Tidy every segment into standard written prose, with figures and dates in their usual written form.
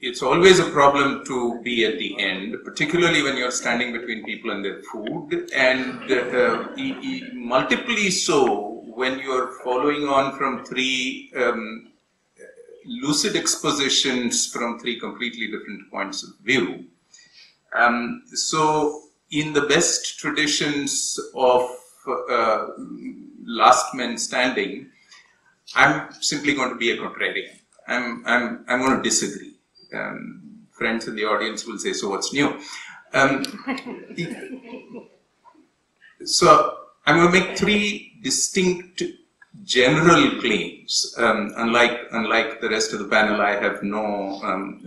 it's always a problem to be at the end, particularly when you're standing between people and their food, and multiply so when you're following on from three lucid expositions from three completely different points of view. So in the best traditions of last men standing, I'm simply going to be a contrarian. I'm going to disagree. Friends in the audience will say, so what's new? So I'm going to make three distinct general claims. Unlike the rest of the panel, I have no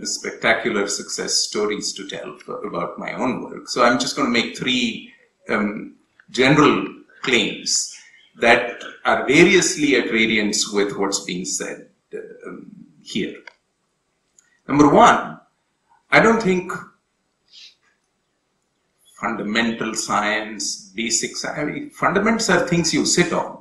spectacular success stories to tell about my own work. So I'm just going to make three general claims that are variously at variance with what's being said here. Number one, I don't think fundamental science, basic science, I mean, fundamentals are things you sit on.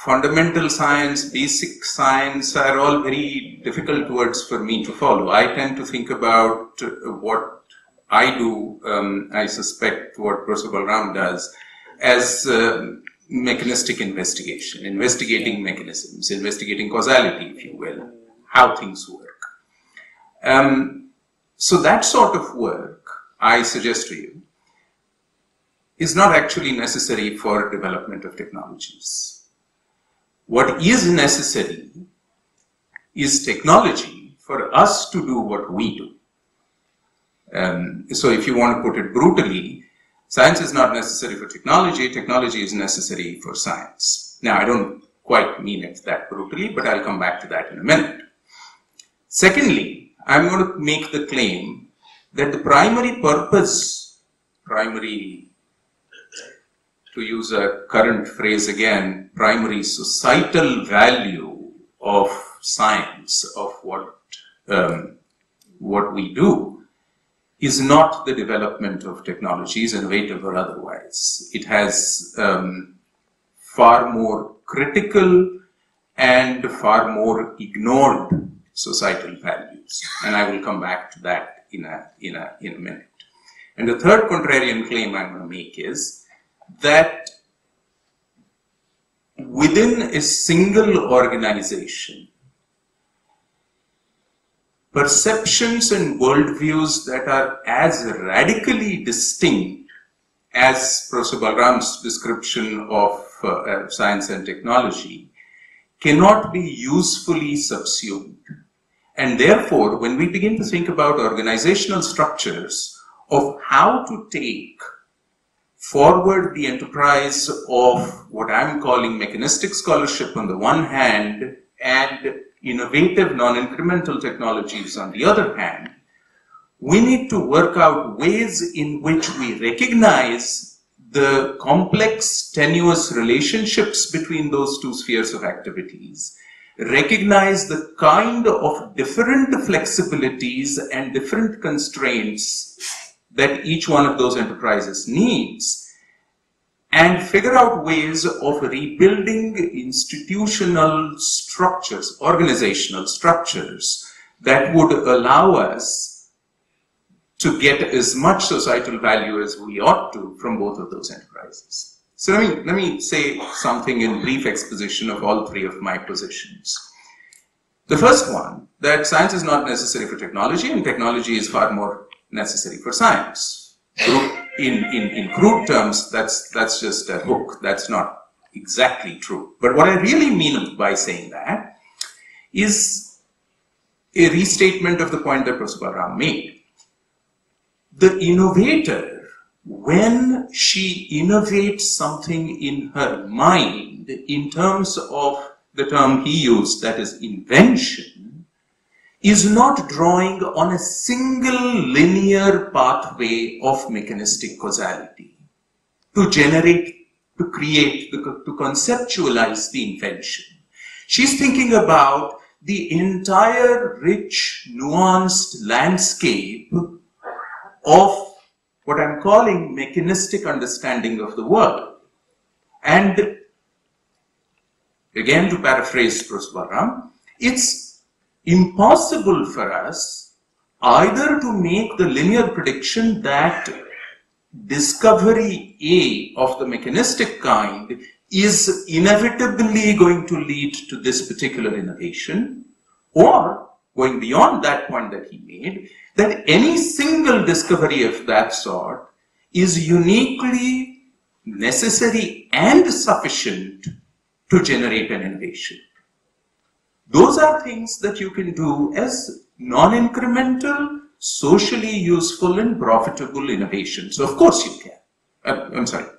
Fundamental science, basic science are all very difficult words for me to follow. I tend to think about what I do, I suspect what Professor Balram does, as mechanistic investigation, investigating mechanisms, investigating causality, if you will, how things work. So that sort of work, I suggest to you, is not actually necessary for development of technologies. What is necessary is technology for us to do what we do. So if you want to put it brutally, science is not necessary for technology, technology is necessary for science. Now, I don't quite mean it that brutally, but I'll come back to that in a minute. Secondly, I'm going to make the claim that the primary purpose, to use a current phrase again, primary societal value of science, of what we do, is not the development of technologies, innovative or otherwise. It has far more critical and far more ignored societal values, and I will come back to that in a minute. And the third contrarian claim I'm going to make is that within a single organization, perceptions and worldviews that are as radically distinct as Professor Balram's description of science and technology cannot be usefully subsumed. And therefore, when we begin to think about organizational structures of how to take forward the enterprise of what I'm calling mechanistic scholarship on the one hand and innovative non-incremental technologies on the other hand, we need to work out ways in which we recognize the complex, tenuous relationships between those two spheres of activities, recognize the kind of different flexibilities and different constraints that each one of those enterprises needs, and figure out ways of rebuilding institutional structures, organizational structures that would allow us to get as much societal value as we ought to from both of those enterprises. So let me say something in brief exposition of all three of my positions. The first one, that science is not necessary for technology and technology is far more necessary for science. In crude terms, that's just a hook. That's not exactly true. But what I really mean by saying that is a restatement of the point that Professor Balram made. The innovator, when she innovates something in her mind, in terms of the term he used, that is invention, is not drawing on a single linear pathway of mechanistic causality to generate, to create, to conceptualize the invention. She's thinking about the entire rich, nuanced landscape of what I'm calling mechanistic understanding of the world. And again, to paraphrase Professor Balram, it's impossible for us either to make the linear prediction that discovery A of the mechanistic kind is inevitably going to lead to this particular innovation, or going beyond that point that he made, that any single discovery of that sort is uniquely necessary and sufficient to generate an innovation. Those are things that you can do as non-incremental, socially useful and profitable innovations. Of course you can.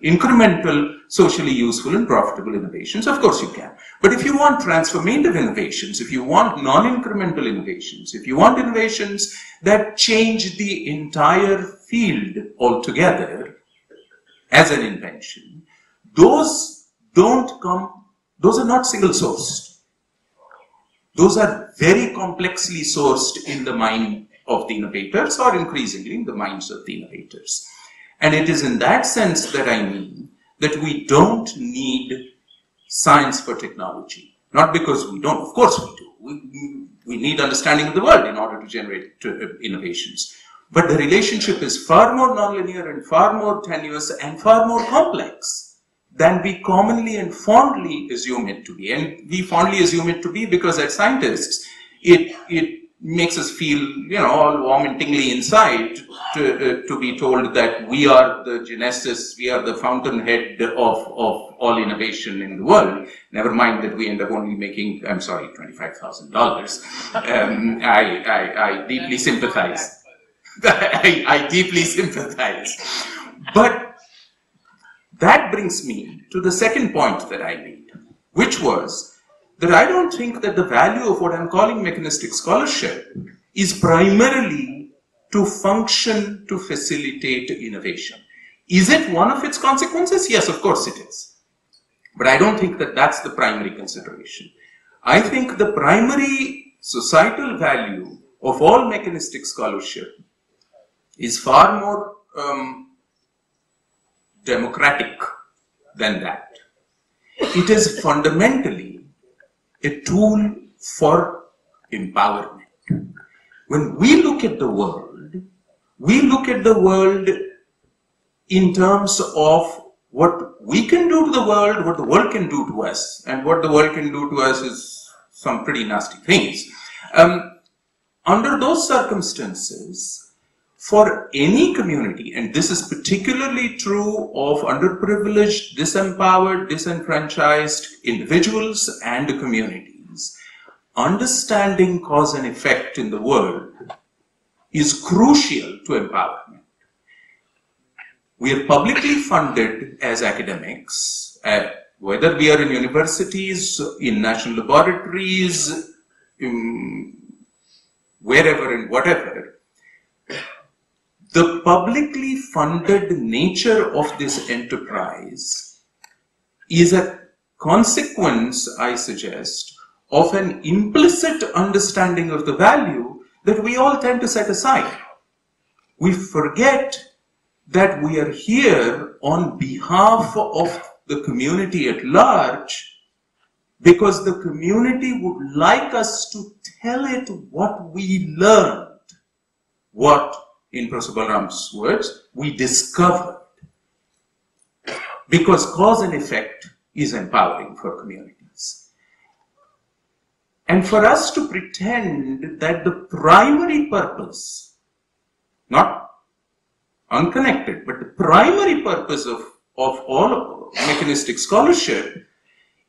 Incremental, socially useful and profitable innovations, of course you can. But if you want transformative innovations, if you want non-incremental innovations, if you want innovations that change the entire field altogether as an invention, those are not single sourced. Those are very complexly sourced in the mind of the innovators, or increasingly in the minds of the innovators. And it is in that sense that I mean that we don't need science for technology. Not because we don't, of course we do. We need understanding of the world in order to generate innovations. But the relationship is far more nonlinear and far more tenuous and far more complex than we commonly and fondly assume it to be. And we fondly assume it to be because as scientists, it makes us feel, all warm and tingly inside to be told that we are the genesis, we are the fountainhead of all innovation in the world. Never mind that we end up only making, $25,000. I deeply sympathize. I deeply sympathize. But that brings me to the second point that I made, which was that I don't think that the value of what I'm calling mechanistic scholarship is primarily to function to facilitate innovation. Is it one of its consequences? Yes, of course it is. But I don't think that that's the primary consideration. I think the primary societal value of all mechanistic scholarship is far more democratic than that. It is fundamentally a tool for empowerment. When we look at the world in terms of what we can do to the world, what the world can do to us, and what the world can do to us is some pretty nasty things. Under those circumstances, for any community, and this is particularly true of underprivileged, disempowered, disenfranchised individuals and communities, understanding cause and effect in the world is crucial to empowerment. We are publicly funded as academics, whether we are in universities, in national laboratories, wherever and whatever. The publicly funded nature of this enterprise is a consequence, I suggest, of an implicit understanding of the value that we all tend to set aside. We forget that we are here on behalf of the community at large because the community would like us to tell it what we learned, what, in Professor Balram's words, we discovered. Because cause and effect is empowering for communities. And for us to pretend that the primary purpose, not unconnected, but the primary purpose of all mechanistic scholarship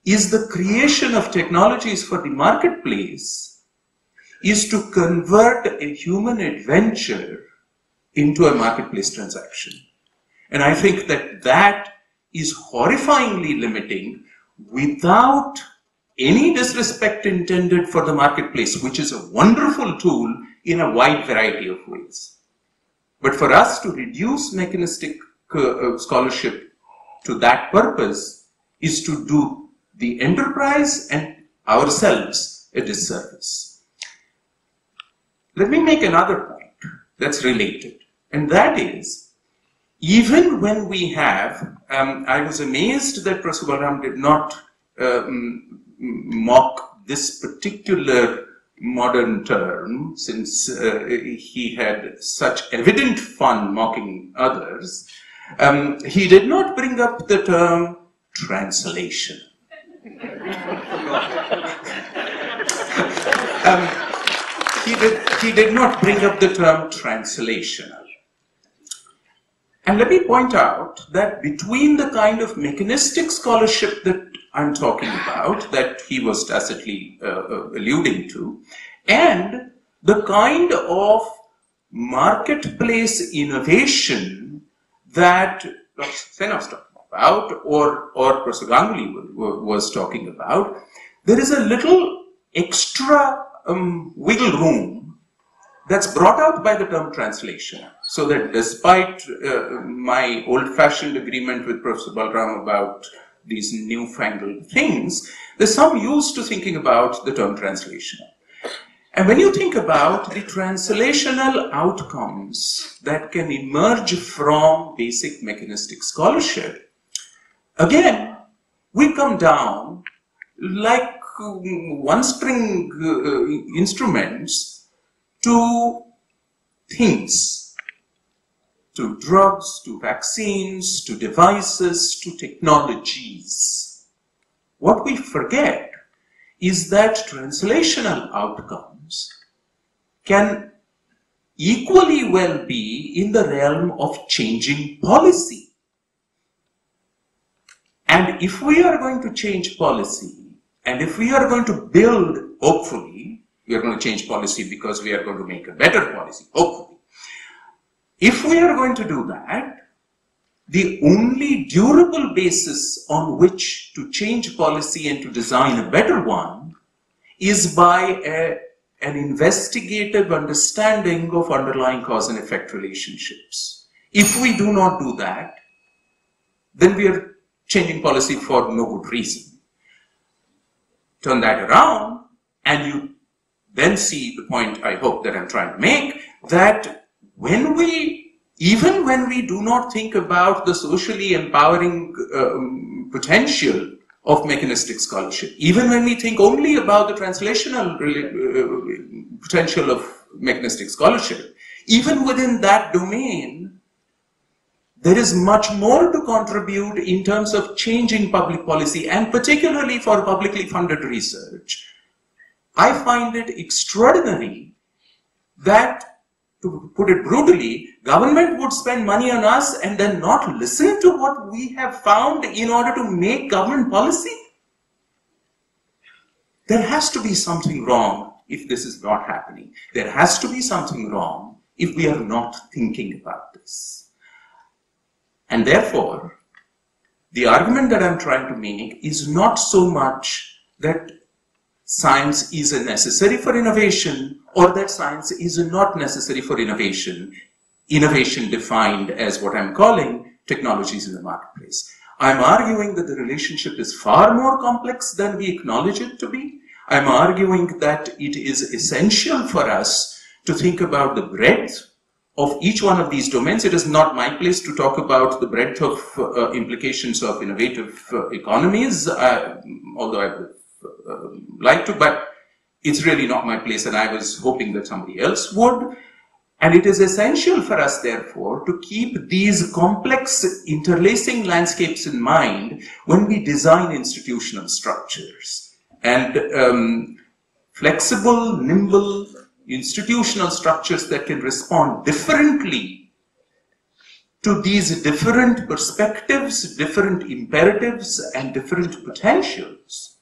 is the creation of technologies for the marketplace, is to convert a human adventure into a marketplace transaction. And I think that that is horrifyingly limiting without any disrespect intended for the marketplace, which is a wonderful tool in a wide variety of ways. But for us to reduce mechanistic scholarship to that purpose is to do the enterprise and ourselves a disservice. Let me make another point that's related, and that is, even when we have, I was amazed that Professor Balram did not mock this particular modern term, since he had such evident fun mocking others, he did not bring up the term translation. He did not bring up the term translational. And let me point out that between the kind of mechanistic scholarship that I'm talking about, that he was tacitly alluding to, and the kind of marketplace innovation that Dr. Sen was talking about, or Professor Ganguly was talking about, there is a little extra wiggle room that's brought out by the term translation. So that despite my old-fashioned agreement with Professor Balram about these newfangled things, there's some use to thinking about the term translation. And when you think about the translational outcomes that can emerge from basic mechanistic scholarship, again, we come down like one-string instruments to things, to drugs, to vaccines, to devices, to technologies. What we forget is that translational outcomes can equally well be in the realm of changing policy. And if we are going to change policy, and if we are going to build, hopefully, we are going to change policy because we are going to make a better policy, hopefully. If we are going to do that, the only durable basis on which to change policy and to design a better one is by an investigative understanding of underlying cause and effect relationships. If we do not do that, then we are changing policy for no good reason. Turn that around, and you then see the point I hope that I'm trying to make, that even when we do not think about the socially empowering potential of mechanistic scholarship, even when we think only about the translational potential of mechanistic scholarship, even within that domain, there is much more to contribute in terms of changing public policy, and particularly for publicly funded research. I find it extraordinary that, to put it brutally, government would spend money on us and then not listen to what we have found in order to make government policy. There has to be something wrong if this is not happening. There has to be something wrong if we are not thinking about this. And therefore, the argument that I'm trying to make is not so much that science is necessary for innovation or that science is not necessary for innovation. Innovation defined as what I'm calling technologies in the marketplace. I'm arguing that the relationship is far more complex than we acknowledge it to be. I'm arguing that it is essential for us to think about the breadth of each one of these domains. It is not my place to talk about the breadth of implications of innovative economies, although I would like to, but it's really not my place, and I was hoping that somebody else would. And it is essential for us, therefore, to keep these complex interlacing landscapes in mind when we design institutional structures. And flexible, nimble institutional structures that can respond differently to these different perspectives, different imperatives, and different potentials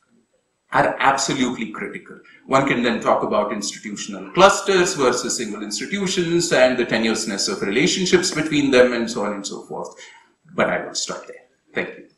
are absolutely critical. One can then talk about institutional clusters versus single institutions and the tenuousness of relationships between them and so on and so forth. But I will stop there. Thank you.